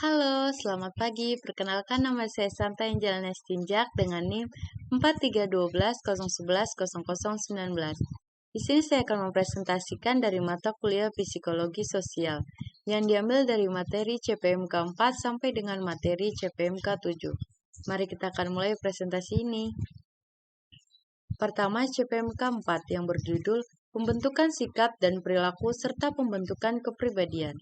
Halo, selamat pagi. Perkenalkan nama saya Santa Angelina Stinjak dengan NIM 4312011019. Di sini saya akan mempresentasikan dari mata kuliah Psikologi Sosial yang diambil dari materi CPMK 4 sampai dengan materi CPMK 7. Mari kita akan mulai presentasi ini. Pertama, CPMK 4 yang berjudul Pembentukan Sikap dan Perilaku serta Pembentukan Kepribadian.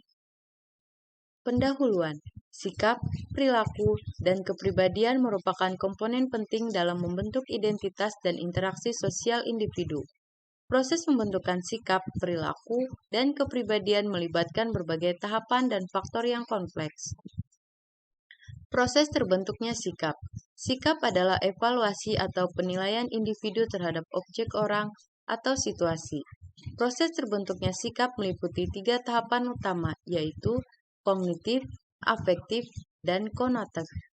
Pendahuluan, sikap, perilaku, dan kepribadian merupakan komponen penting dalam membentuk identitas dan interaksi sosial individu. Proses pembentukan sikap, perilaku, dan kepribadian melibatkan berbagai tahapan dan faktor yang kompleks. Proses terbentuknya sikap. Sikap adalah evaluasi atau penilaian individu terhadap objek orang atau situasi. Proses terbentuknya sikap meliputi 3 tahapan utama, yaitu kognitif, afektif, dan konotatif.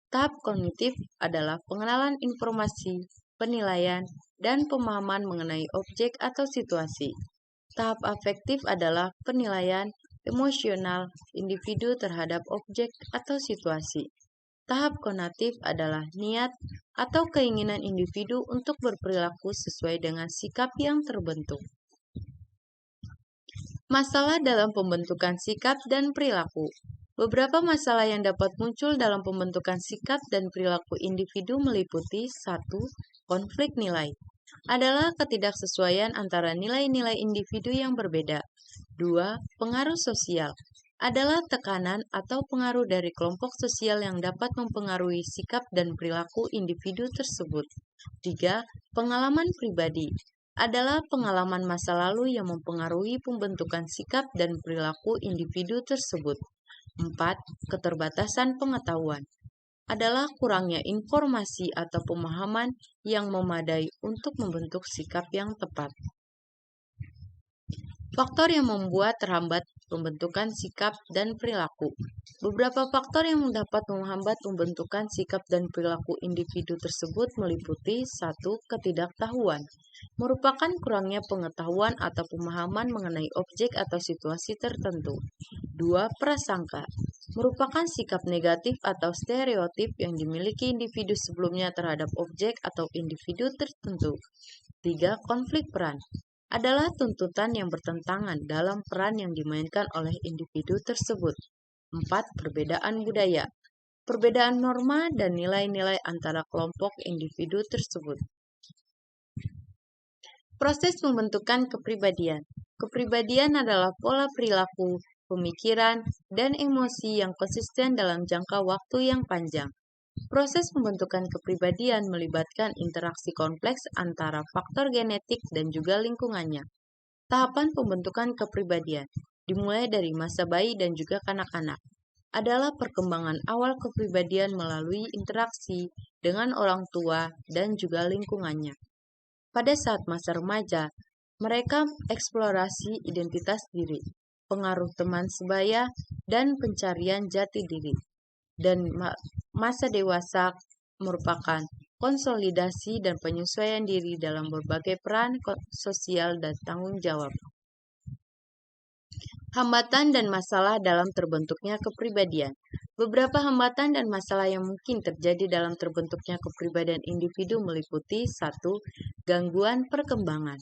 Tahap kognitif adalah pengenalan informasi, penilaian, dan pemahaman mengenai objek atau situasi. Tahap afektif adalah penilaian emosional individu terhadap objek atau situasi. Tahap konatif adalah niat atau keinginan individu untuk berperilaku sesuai dengan sikap yang terbentuk. Masalah dalam pembentukan sikap dan perilaku. Beberapa masalah yang dapat muncul dalam pembentukan sikap dan perilaku individu meliputi 1. Konflik nilai adalah ketidaksesuaian antara nilai-nilai individu yang berbeda. 2. Pengaruh sosial adalah tekanan atau pengaruh dari kelompok sosial yang dapat mempengaruhi sikap dan perilaku individu tersebut. 3. Pengalaman pribadi adalah pengalaman masa lalu yang mempengaruhi pembentukan sikap dan perilaku individu tersebut. 4. Keterbatasan pengetahuan adalah kurangnya informasi atau pemahaman yang memadai untuk membentuk sikap yang tepat. Faktor yang membuat terhambat pembentukan sikap dan perilaku. Beberapa faktor yang dapat menghambat pembentukan sikap dan perilaku individu tersebut meliputi 1. Ketidaktahuan merupakan kurangnya pengetahuan atau pemahaman mengenai objek atau situasi tertentu. 2. Prasangka merupakan sikap negatif atau stereotip yang dimiliki individu sebelumnya terhadap objek atau individu tertentu. 3. Konflik peran adalah tuntutan yang bertentangan dalam peran yang dimainkan oleh individu tersebut. 4. Perbedaan budaya. Perbedaan norma dan nilai-nilai antara kelompok individu tersebut. Proses pembentukan kepribadian. Kepribadian adalah pola perilaku, pemikiran, dan emosi yang konsisten dalam jangka waktu yang panjang. Proses pembentukan kepribadian melibatkan interaksi kompleks antara faktor genetik dan juga lingkungannya. Tahapan pembentukan kepribadian, dimulai dari masa bayi dan juga kanak-kanak, adalah perkembangan awal kepribadian melalui interaksi dengan orang tua dan juga lingkungannya. Pada saat masa remaja, mereka eksplorasi identitas diri, pengaruh teman sebaya, dan pencarian jati diri. Dan masa dewasa merupakan konsolidasi dan penyesuaian diri dalam berbagai peran sosial dan tanggung jawab. Hambatan dan masalah dalam terbentuknya kepribadian. Beberapa hambatan dan masalah yang mungkin terjadi dalam terbentuknya kepribadian individu meliputi 1. Gangguan perkembangan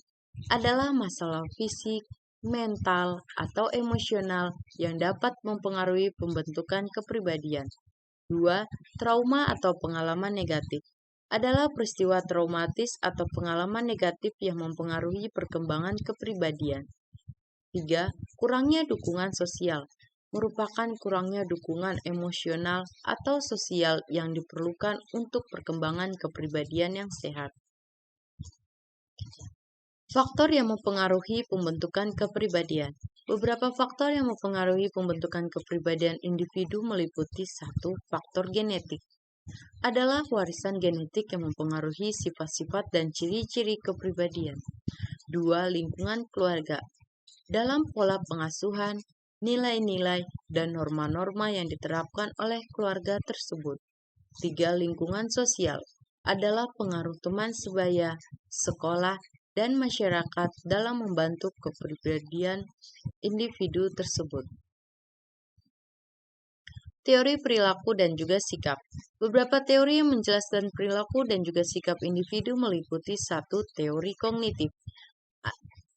adalah masalah fisik, mental, atau emosional yang dapat mempengaruhi pembentukan kepribadian. 2. Trauma atau pengalaman negatif adalah peristiwa traumatis atau pengalaman negatif yang mempengaruhi perkembangan kepribadian. 3. Kurangnya dukungan sosial merupakan kurangnya dukungan emosional atau sosial yang diperlukan untuk perkembangan kepribadian yang sehat. Faktor yang mempengaruhi pembentukan kepribadian. Beberapa faktor yang mempengaruhi pembentukan kepribadian individu meliputi 1. Faktor genetik adalah warisan genetik yang mempengaruhi sifat-sifat dan ciri-ciri kepribadian. 2. Lingkungan keluarga dalam pola pengasuhan, nilai-nilai, dan norma-norma yang diterapkan oleh keluarga tersebut. 3. Lingkungan sosial adalah pengaruh teman sebaya, sekolah, dan masyarakat dalam membantu kepribadian individu tersebut. Teori perilaku dan juga sikap. Beberapa teori yang menjelaskan perilaku dan juga sikap individu meliputi satu teori kognitif.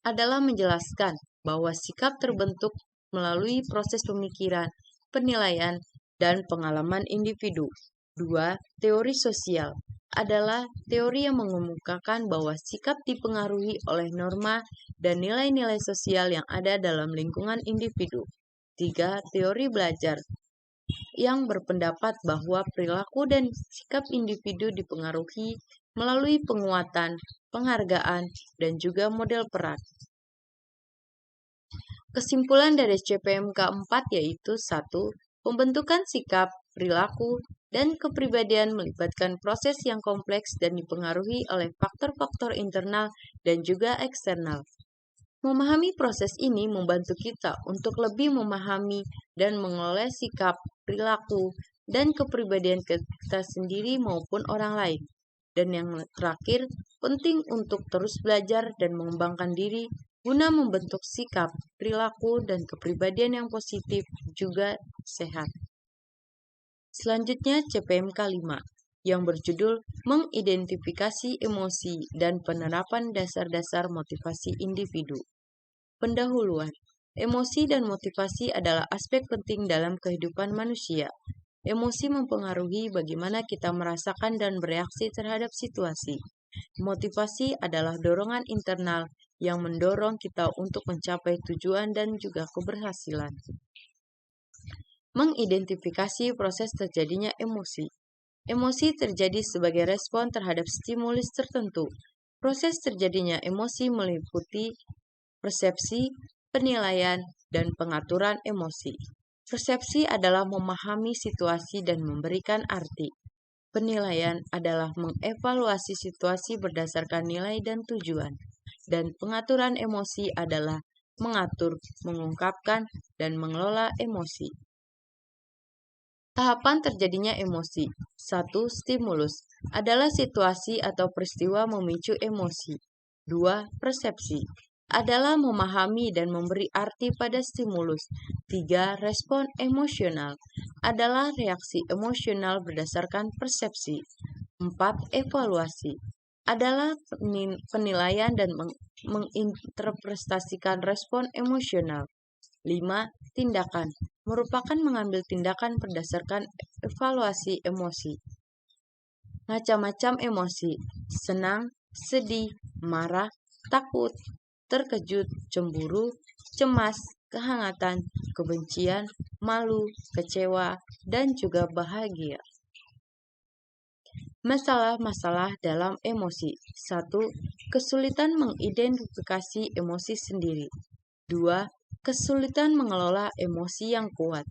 Adalah menjelaskan bahwa sikap terbentuk melalui proses pemikiran, penilaian, dan pengalaman individu. Dua, teori sosial adalah teori yang mengemukakan bahwa sikap dipengaruhi oleh norma dan nilai-nilai sosial yang ada dalam lingkungan individu. Tiga, teori belajar yang berpendapat bahwa perilaku dan sikap individu dipengaruhi melalui penguatan, penghargaan, dan juga model peran. Kesimpulan dari CPM keempat yaitu 1. Pembentukan sikap, perilaku, dan kepribadian melibatkan proses yang kompleks dan dipengaruhi oleh faktor-faktor internal dan juga eksternal. Memahami proses ini membantu kita untuk lebih memahami dan mengelola sikap, perilaku, dan kepribadian kita sendiri maupun orang lain. Dan yang terakhir, penting untuk terus belajar dan mengembangkan diri guna membentuk sikap, perilaku, dan kepribadian yang positif juga sehat. Selanjutnya CPMK 5 yang berjudul Mengidentifikasi Emosi dan Penerapan Dasar-Dasar Motivasi Individu. Pendahuluan. Emosi dan motivasi adalah aspek penting dalam kehidupan manusia. Emosi mempengaruhi bagaimana kita merasakan dan bereaksi terhadap situasi. Motivasi adalah dorongan internal yang mendorong kita untuk mencapai tujuan dan juga keberhasilan. Mengidentifikasi proses terjadinya emosi. Emosi terjadi sebagai respon terhadap stimulus tertentu. Proses terjadinya emosi meliputi persepsi, penilaian, dan pengaturan emosi. Persepsi adalah memahami situasi dan memberikan arti. Penilaian adalah mengevaluasi situasi berdasarkan nilai dan tujuan. Dan pengaturan emosi adalah mengatur, mengungkapkan, dan mengelola emosi. Tahapan terjadinya emosi. 1. Stimulus adalah situasi atau peristiwa memicu emosi. 2. Persepsi adalah memahami dan memberi arti pada stimulus. 3. Respon emosional adalah reaksi emosional berdasarkan persepsi. 4. Evaluasi adalah penilaian dan menginterpretasikan respon emosional. 5. Tindakan merupakan mengambil tindakan berdasarkan evaluasi emosi. Macam-macam emosi: senang, sedih, marah, takut, terkejut, cemburu, cemas, kehangatan, kebencian, malu, kecewa, dan juga bahagia. Masalah-masalah dalam emosi. 1. Kesulitan mengidentifikasi emosi sendiri. 2. Kesulitan mengelola emosi yang kuat.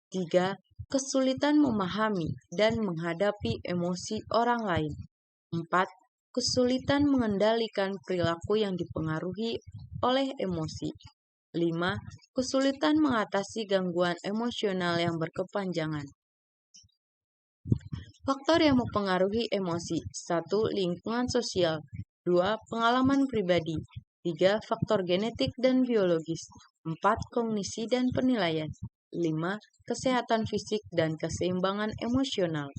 3. Kesulitan memahami dan menghadapi emosi orang lain. 4. Kesulitan mengendalikan perilaku yang dipengaruhi oleh emosi. 5. Kesulitan mengatasi gangguan emosional yang berkepanjangan. Faktor yang mempengaruhi emosi. 1. Lingkungan sosial. 2. Pengalaman pribadi. 3. Faktor genetik dan biologis. 4. Kognisi dan penilaian. 5. Kesehatan fisik dan keseimbangan emosional.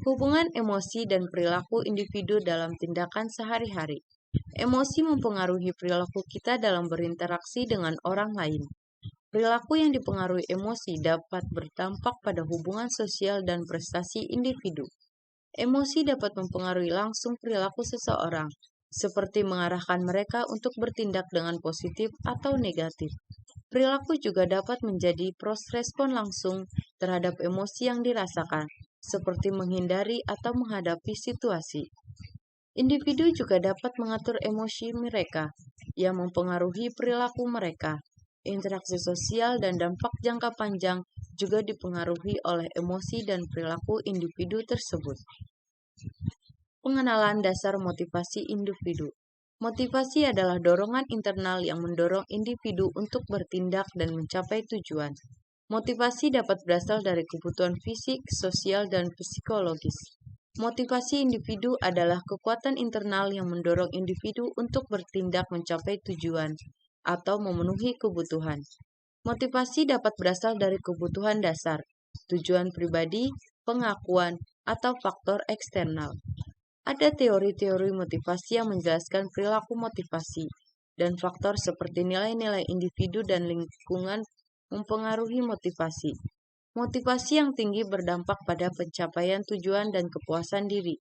Hubungan emosi dan perilaku individu dalam tindakan sehari-hari. Emosi mempengaruhi perilaku kita dalam berinteraksi dengan orang lain. Perilaku yang dipengaruhi emosi dapat berdampak pada hubungan sosial dan prestasi individu. Emosi dapat mempengaruhi langsung perilaku seseorang, seperti mengarahkan mereka untuk bertindak dengan positif atau negatif. Perilaku juga dapat menjadi respon langsung terhadap emosi yang dirasakan, seperti menghindari atau menghadapi situasi. Individu juga dapat mengatur emosi mereka, yang mempengaruhi perilaku mereka. Interaksi sosial dan dampak jangka panjang juga dipengaruhi oleh emosi dan perilaku individu tersebut. Pengenalan dasar motivasi individu. Motivasi adalah dorongan internal yang mendorong individu untuk bertindak dan mencapai tujuan. Motivasi dapat berasal dari kebutuhan fisik, sosial, dan psikologis. Motivasi individu adalah kekuatan internal yang mendorong individu untuk bertindak mencapai tujuan atau memenuhi kebutuhan. Motivasi dapat berasal dari kebutuhan dasar, tujuan pribadi, pengakuan, atau faktor eksternal. Ada teori-teori motivasi yang menjelaskan perilaku motivasi, dan faktor seperti nilai-nilai individu dan lingkungan mempengaruhi motivasi. Motivasi yang tinggi berdampak pada pencapaian tujuan dan kepuasan diri,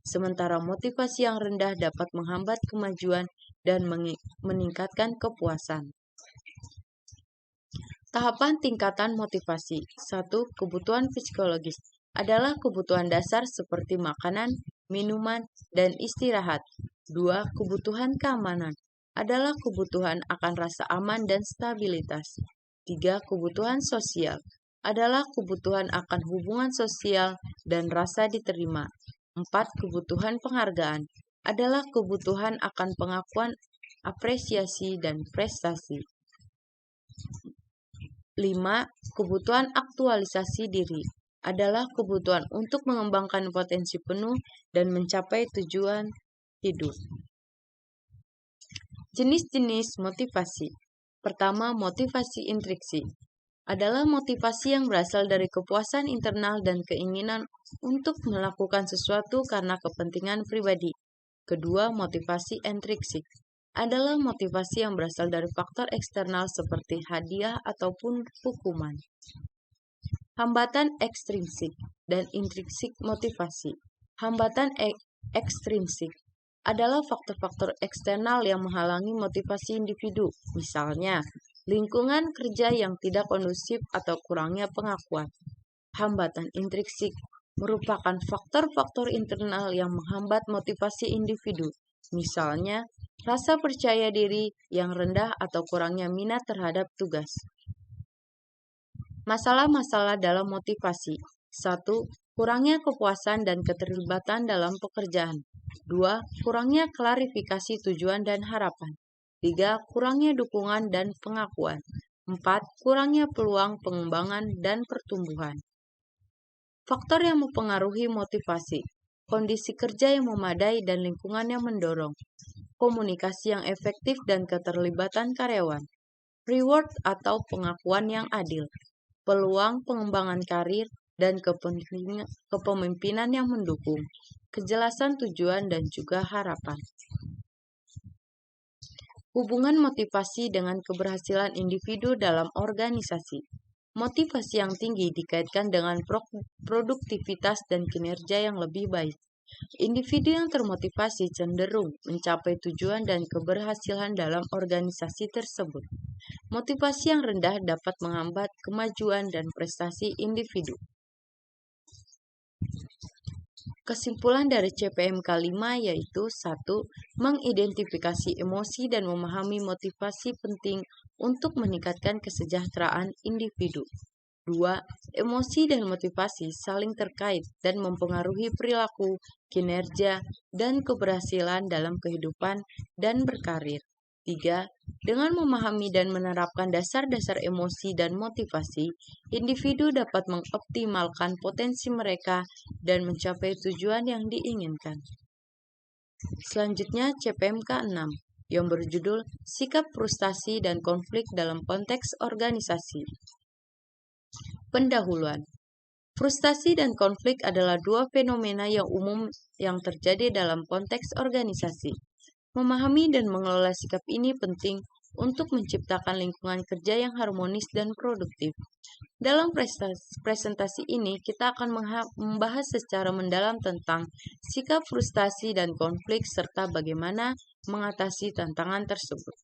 sementara motivasi yang rendah dapat menghambat kemajuan dan meningkatkan kepuasan. Tahapan tingkatan motivasi. 1. Kebutuhan psikologis adalah kebutuhan dasar seperti makanan, minuman, dan istirahat. 2. Kebutuhan keamanan adalah kebutuhan akan rasa aman dan stabilitas. 3. Kebutuhan sosial adalah kebutuhan akan hubungan sosial dan rasa diterima. 4. Kebutuhan penghargaan adalah kebutuhan akan pengakuan, apresiasi, dan prestasi. 5. Kebutuhan aktualisasi diri adalah kebutuhan untuk mengembangkan potensi penuh dan mencapai tujuan hidup. Jenis-jenis motivasi. Pertama, motivasi intrinsik adalah motivasi yang berasal dari kepuasan internal dan keinginan untuk melakukan sesuatu karena kepentingan pribadi. Kedua, motivasi intrinsik adalah motivasi yang berasal dari faktor eksternal seperti hadiah ataupun hukuman. Hambatan ekstrinsik dan intrinsik motivasi. Hambatan ekstrinsik adalah faktor-faktor eksternal yang menghalangi motivasi individu, misalnya lingkungan kerja yang tidak kondusif atau kurangnya pengakuan. Hambatan intrinsik merupakan faktor-faktor internal yang menghambat motivasi individu, misalnya rasa percaya diri yang rendah atau kurangnya minat terhadap tugas. Masalah-masalah dalam motivasi. 1. Kurangnya kepuasan dan keterlibatan dalam pekerjaan. 2. Kurangnya klarifikasi tujuan dan harapan. 3. Kurangnya dukungan dan pengakuan. 4. Kurangnya peluang pengembangan dan pertumbuhan. Faktor yang mempengaruhi motivasi. Kondisi kerja yang memadai dan lingkungan yang mendorong. Komunikasi yang efektif dan keterlibatan karyawan. Reward atau pengakuan yang adil. Peluang pengembangan karir dan kepemimpinan yang mendukung. Kejelasan tujuan dan juga harapan. Hubungan motivasi dengan keberhasilan individu dalam organisasi. Motivasi yang tinggi dikaitkan dengan produktivitas dan kinerja yang lebih baik. Individu yang termotivasi cenderung mencapai tujuan dan keberhasilan dalam organisasi tersebut. Motivasi yang rendah dapat menghambat kemajuan dan prestasi individu. Kesimpulan dari CPMK 5 yaitu 1. Mengidentifikasi emosi dan memahami motivasi penting untuk meningkatkan kesejahteraan individu. 2. Emosi dan motivasi saling terkait dan mempengaruhi perilaku, kinerja, dan keberhasilan dalam kehidupan dan berkarir. 3. Dengan memahami dan menerapkan dasar-dasar emosi dan motivasi, individu dapat mengoptimalkan potensi mereka dan mencapai tujuan yang diinginkan. Selanjutnya CPMK 6 yang berjudul Sikap Frustasi dan Konflik dalam Konteks Organisasi. Pendahuluan. Frustasi dan konflik adalah dua fenomena yang umum yang terjadi dalam konteks organisasi. Memahami dan mengelola sikap ini penting untuk menciptakan lingkungan kerja yang harmonis dan produktif. Dalam presentasi ini, kita akan membahas secara mendalam tentang sikap frustasi dan konflik serta bagaimana mengatasi tantangan tersebut.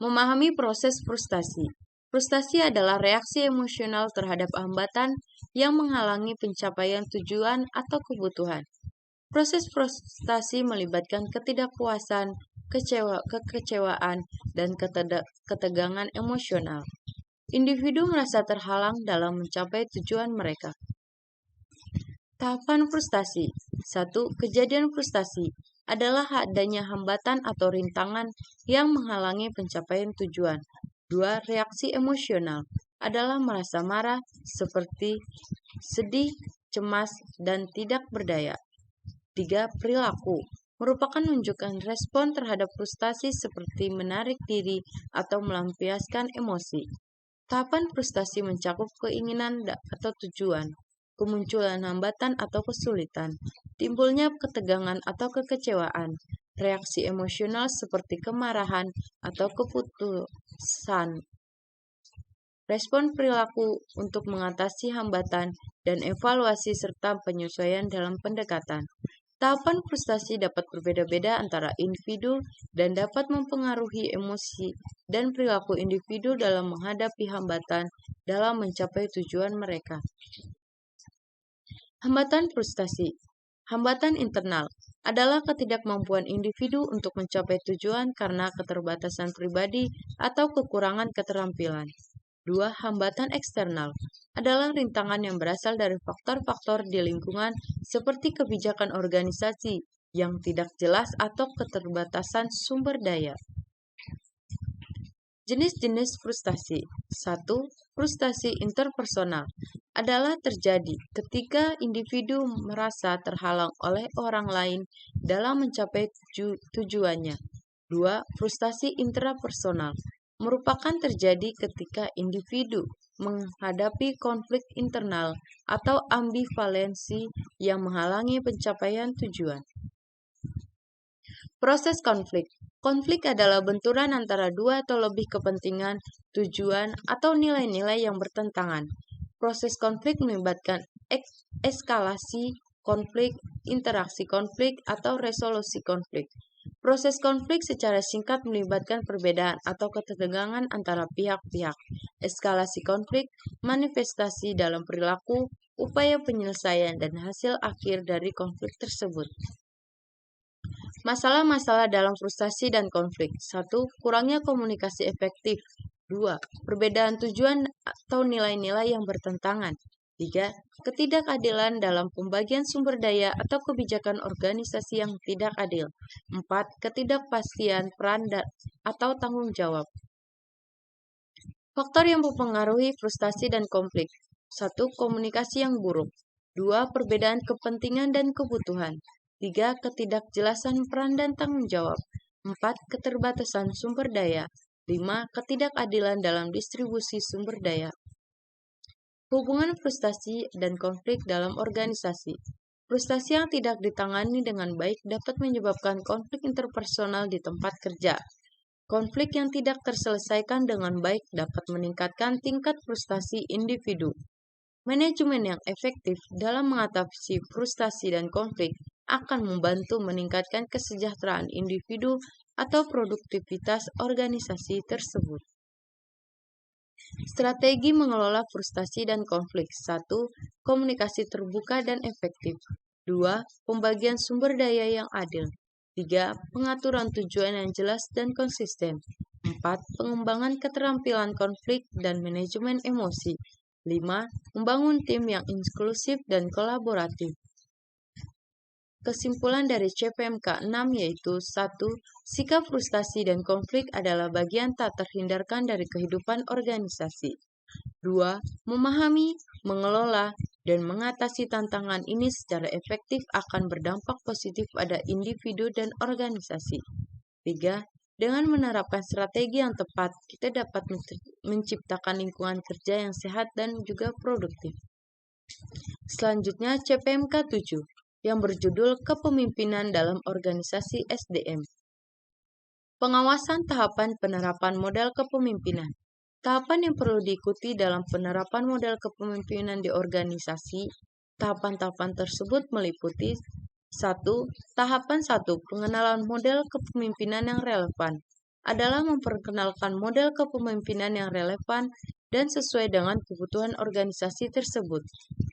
Memahami proses frustasi. Frustasi adalah reaksi emosional terhadap hambatan yang menghalangi pencapaian tujuan atau kebutuhan. Proses frustasi melibatkan ketidakpuasan, kekecewaan, dan ketegangan emosional. Individu merasa terhalang dalam mencapai tujuan mereka. Tahapan frustasi. 1. Kejadian frustasi adalah adanya hambatan atau rintangan yang menghalangi pencapaian tujuan. 2. Reaksi emosional adalah merasa marah, seperti sedih, cemas, dan tidak berdaya. 3. Perilaku merupakan menunjukkan respon terhadap frustasi seperti menarik diri atau melampiaskan emosi. Tahapan frustasi mencakup keinginan atau tujuan, kemunculan hambatan atau kesulitan, timbulnya ketegangan atau kekecewaan, reaksi emosional seperti kemarahan atau keputusan, respon perilaku untuk mengatasi hambatan, dan evaluasi serta penyesuaian dalam pendekatan. Tahapan frustasi dapat berbeda-beda antara individu dan dapat mempengaruhi emosi dan perilaku individu dalam menghadapi hambatan dalam mencapai tujuan mereka. Hambatan frustasi. Hambatan internal adalah ketidakmampuan individu untuk mencapai tujuan karena keterbatasan pribadi atau kekurangan keterampilan. 2. Hambatan eksternal adalah rintangan yang berasal dari faktor-faktor di lingkungan seperti kebijakan organisasi yang tidak jelas atau keterbatasan sumber daya. Jenis-jenis frustasi. 1. Frustasi interpersonal adalah terjadi ketika individu merasa terhalang oleh orang lain dalam mencapai tujuannya. 2. Frustasi intrapersonal merupakan terjadi ketika individu menghadapi konflik internal atau ambivalensi yang menghalangi pencapaian tujuan. Proses konflik. Konflik adalah benturan antara dua atau lebih kepentingan, tujuan, atau nilai-nilai yang bertentangan. Proses konflik melibatkan eskalasi konflik, interaksi konflik, atau resolusi konflik. Proses konflik secara singkat melibatkan perbedaan atau ketegangan antara pihak-pihak. Eskalasi konflik manifestasi dalam perilaku, upaya penyelesaian, dan hasil akhir dari konflik tersebut. Masalah-masalah dalam frustasi dan konflik. 1. Kurangnya komunikasi efektif. 2. Perbedaan tujuan atau nilai-nilai yang bertentangan. 3. Ketidakadilan dalam pembagian sumber daya atau kebijakan organisasi yang tidak adil. 4. Ketidakpastian peran atau tanggung jawab. Faktor yang mempengaruhi frustasi dan konflik. 1. Komunikasi yang buruk. 2. Perbedaan kepentingan dan kebutuhan. 3. Ketidakjelasan peran dan tanggung jawab. 4. Keterbatasan sumber daya. 5. Ketidakadilan dalam distribusi sumber daya. Hubungan frustasi dan konflik dalam organisasi. Frustasi yang tidak ditangani dengan baik dapat menyebabkan konflik interpersonal di tempat kerja. Konflik yang tidak terselesaikan dengan baik dapat meningkatkan tingkat frustasi individu. Manajemen yang efektif dalam mengatasi frustasi dan konflik akan membantu meningkatkan kesejahteraan individu atau produktivitas organisasi tersebut. Strategi mengelola frustasi dan konflik. 1. Komunikasi terbuka dan efektif. 2. Pembagian sumber daya yang adil. 3. Pengaturan tujuan yang jelas dan konsisten. 4. Pengembangan keterampilan konflik dan manajemen emosi. 5. Membangun tim yang inklusif dan kolaboratif. Kesimpulan dari CPMK 6 yaitu 1. Sikap frustasi dan konflik adalah bagian tak terhindarkan dari kehidupan organisasi. 2. Memahami, mengelola, dan mengatasi tantangan ini secara efektif akan berdampak positif pada individu dan organisasi. 3. Dengan menerapkan strategi yang tepat, kita dapat menciptakan lingkungan kerja yang sehat dan juga produktif. Selanjutnya CPMK 7 yang berjudul Kepemimpinan dalam Organisasi SDM. Pengawasan tahapan penerapan model kepemimpinan. Tahapan yang perlu diikuti dalam penerapan model kepemimpinan di organisasi. Tahapan-tahapan tersebut meliputi 1. Tahapan 1. Pengenalan model kepemimpinan yang relevan adalah memperkenalkan model kepemimpinan yang relevan dan sesuai dengan kebutuhan organisasi tersebut.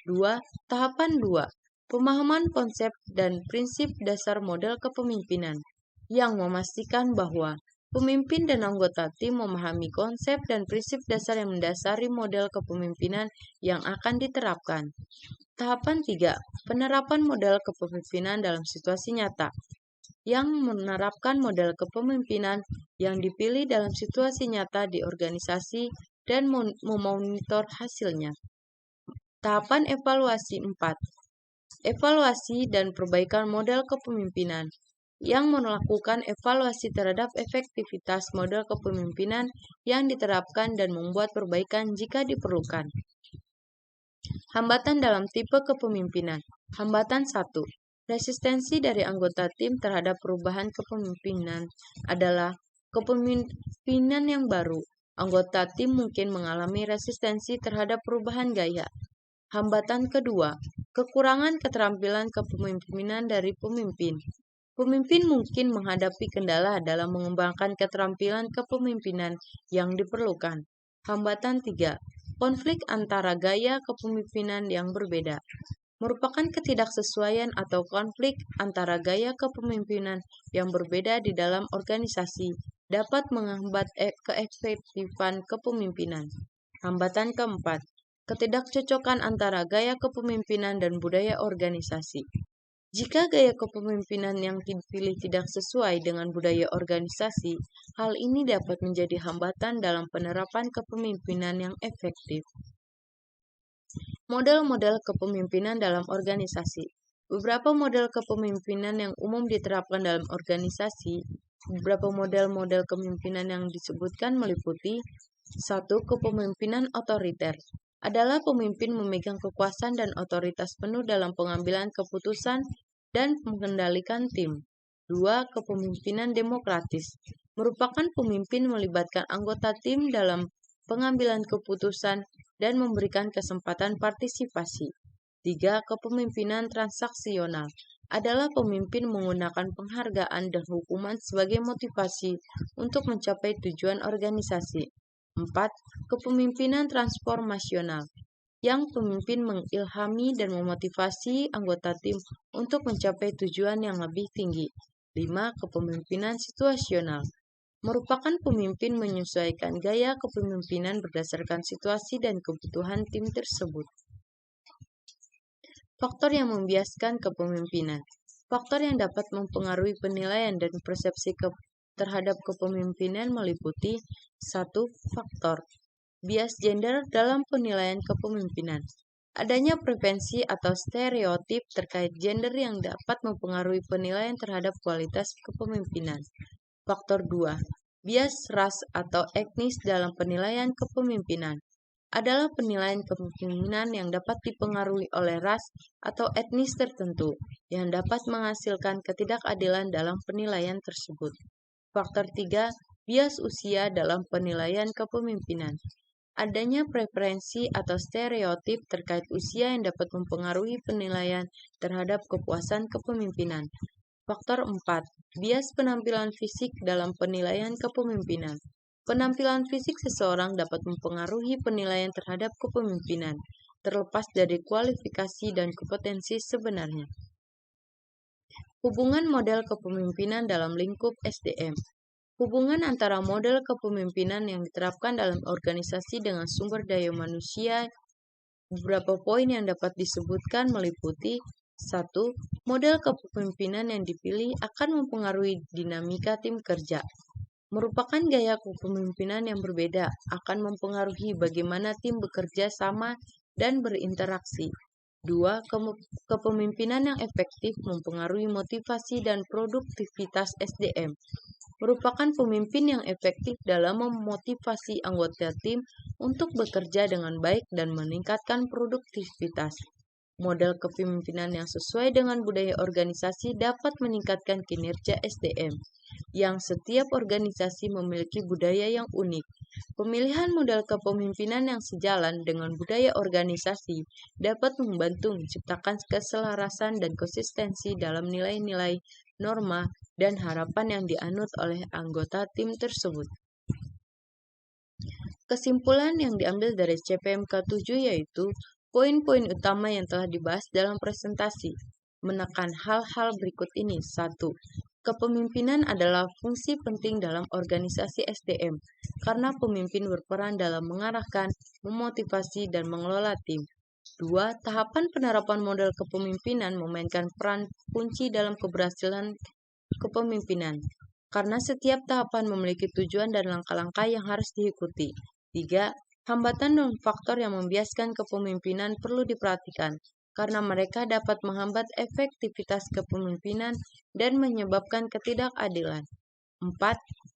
2. Tahapan 2. Pemahaman konsep dan prinsip dasar model kepemimpinan yang memastikan bahwa pemimpin dan anggota tim memahami konsep dan prinsip dasar yang mendasari model kepemimpinan yang akan diterapkan. Tahapan 3. Penerapan model kepemimpinan dalam situasi nyata yang menerapkan model kepemimpinan yang dipilih dalam situasi nyata di organisasi dan memonitor hasilnya. Tahapan evaluasi 4. Evaluasi dan perbaikan model kepemimpinan yang melakukan evaluasi terhadap efektivitas model kepemimpinan yang diterapkan dan membuat perbaikan jika diperlukan. Hambatan dalam tipe kepemimpinan. Hambatan 1. Resistensi dari anggota tim terhadap perubahan kepemimpinan adalah kepemimpinan yang baru. Anggota tim mungkin mengalami resistensi terhadap perubahan gaya. Hambatan kedua, kekurangan keterampilan kepemimpinan dari pemimpin. Pemimpin mungkin menghadapi kendala dalam mengembangkan keterampilan kepemimpinan yang diperlukan. Hambatan 3. Konflik antara gaya kepemimpinan yang berbeda. Merupakan ketidaksesuaian atau konflik antara gaya kepemimpinan yang berbeda di dalam organisasi dapat menghambat keefektifan kepemimpinan. Hambatan keempat, ketidakcocokan antara gaya kepemimpinan dan budaya organisasi. Jika gaya kepemimpinan yang dipilih tidak sesuai dengan budaya organisasi, hal ini dapat menjadi hambatan dalam penerapan kepemimpinan yang efektif. Model-model kepemimpinan dalam organisasi. Beberapa model kepemimpinan yang umum diterapkan dalam organisasi. Beberapa model-model kepemimpinan yang disebutkan meliputi 1. Kepemimpinan otoriter adalah pemimpin memegang kekuasaan dan otoritas penuh dalam pengambilan keputusan dan mengendalikan tim. 2. Kepemimpinan demokratis merupakan pemimpin melibatkan anggota tim dalam pengambilan keputusan dan memberikan kesempatan partisipasi. 3. Kepemimpinan transaksional adalah pemimpin menggunakan penghargaan dan hukuman sebagai motivasi untuk mencapai tujuan organisasi. 4. Kepemimpinan transformasional yang pemimpin mengilhami dan memotivasi anggota tim untuk mencapai tujuan yang lebih tinggi. 5. Kepemimpinan situasional merupakan pemimpin menyesuaikan gaya kepemimpinan berdasarkan situasi dan kebutuhan tim tersebut. Faktor yang membiaskan kepemimpinan. Faktor yang dapat mempengaruhi penilaian dan persepsi terhadap kepemimpinan meliputi 1. Faktor bias gender dalam penilaian kepemimpinan. Adanya preferensi atau stereotip terkait gender yang dapat mempengaruhi penilaian terhadap kualitas kepemimpinan. Faktor 2. Bias ras atau etnis dalam penilaian kepemimpinan. Adalah penilaian kepemimpinan yang dapat dipengaruhi oleh ras atau etnis tertentu yang dapat menghasilkan ketidakadilan dalam penilaian tersebut. Faktor 3. Bias usia dalam penilaian kepemimpinan. Adanya preferensi atau stereotip terkait usia yang dapat mempengaruhi penilaian terhadap kepuasan kepemimpinan. Faktor 4. Bias penampilan fisik dalam penilaian kepemimpinan. Penampilan fisik seseorang dapat mempengaruhi penilaian terhadap kepemimpinan, terlepas dari kualifikasi dan kompetensi sebenarnya. Hubungan model kepemimpinan dalam lingkup SDM. Hubungan antara model kepemimpinan yang diterapkan dalam organisasi dengan sumber daya manusia. Beberapa poin yang dapat disebutkan meliputi 1. Model kepemimpinan yang dipilih akan mempengaruhi dinamika tim kerja. Merupakan gaya kepemimpinan yang berbeda akan mempengaruhi bagaimana tim bekerja sama dan berinteraksi. 2. Kepemimpinan yang efektif mempengaruhi motivasi dan produktivitas SDM. Merupakan pemimpin yang efektif dalam memotivasi anggota tim untuk bekerja dengan baik dan meningkatkan produktivitas. Model kepemimpinan yang sesuai dengan budaya organisasi dapat meningkatkan kinerja SDM, yang setiap organisasi memiliki budaya yang unik. Pemilihan model kepemimpinan yang sejalan dengan budaya organisasi dapat membantu menciptakan keselarasan dan konsistensi dalam nilai-nilai, norma, dan harapan yang dianut oleh anggota tim tersebut. Kesimpulan yang diambil dari CPMK 7 yaitu poin-poin utama yang telah dibahas dalam presentasi, menekan hal-hal berikut ini. 1. Kepemimpinan adalah fungsi penting dalam organisasi SDM, karena pemimpin berperan dalam mengarahkan, memotivasi, dan mengelola tim. 2. Tahapan penerapan model kepemimpinan memainkan peran kunci dalam keberhasilan kepemimpinan, karena setiap tahapan memiliki tujuan dan langkah-langkah yang harus diikuti. 3. Hambatan dan faktor yang membiaskan kepemimpinan perlu diperhatikan, karena mereka dapat menghambat efektivitas kepemimpinan dan menyebabkan ketidakadilan. 4.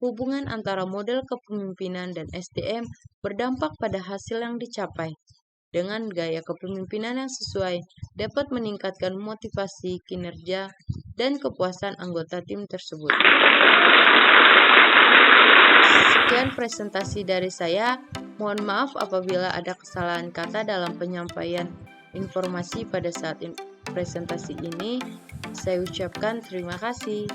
Hubungan antara model kepemimpinan dan SDM berdampak pada hasil yang dicapai. Dengan gaya kepemimpinan yang sesuai, dapat meningkatkan motivasi, kinerja, dan kepuasan anggota tim tersebut. Sekian presentasi dari saya. Mohon maaf apabila ada kesalahan kata dalam penyampaian informasi pada saat presentasi ini. Saya ucapkan terima kasih.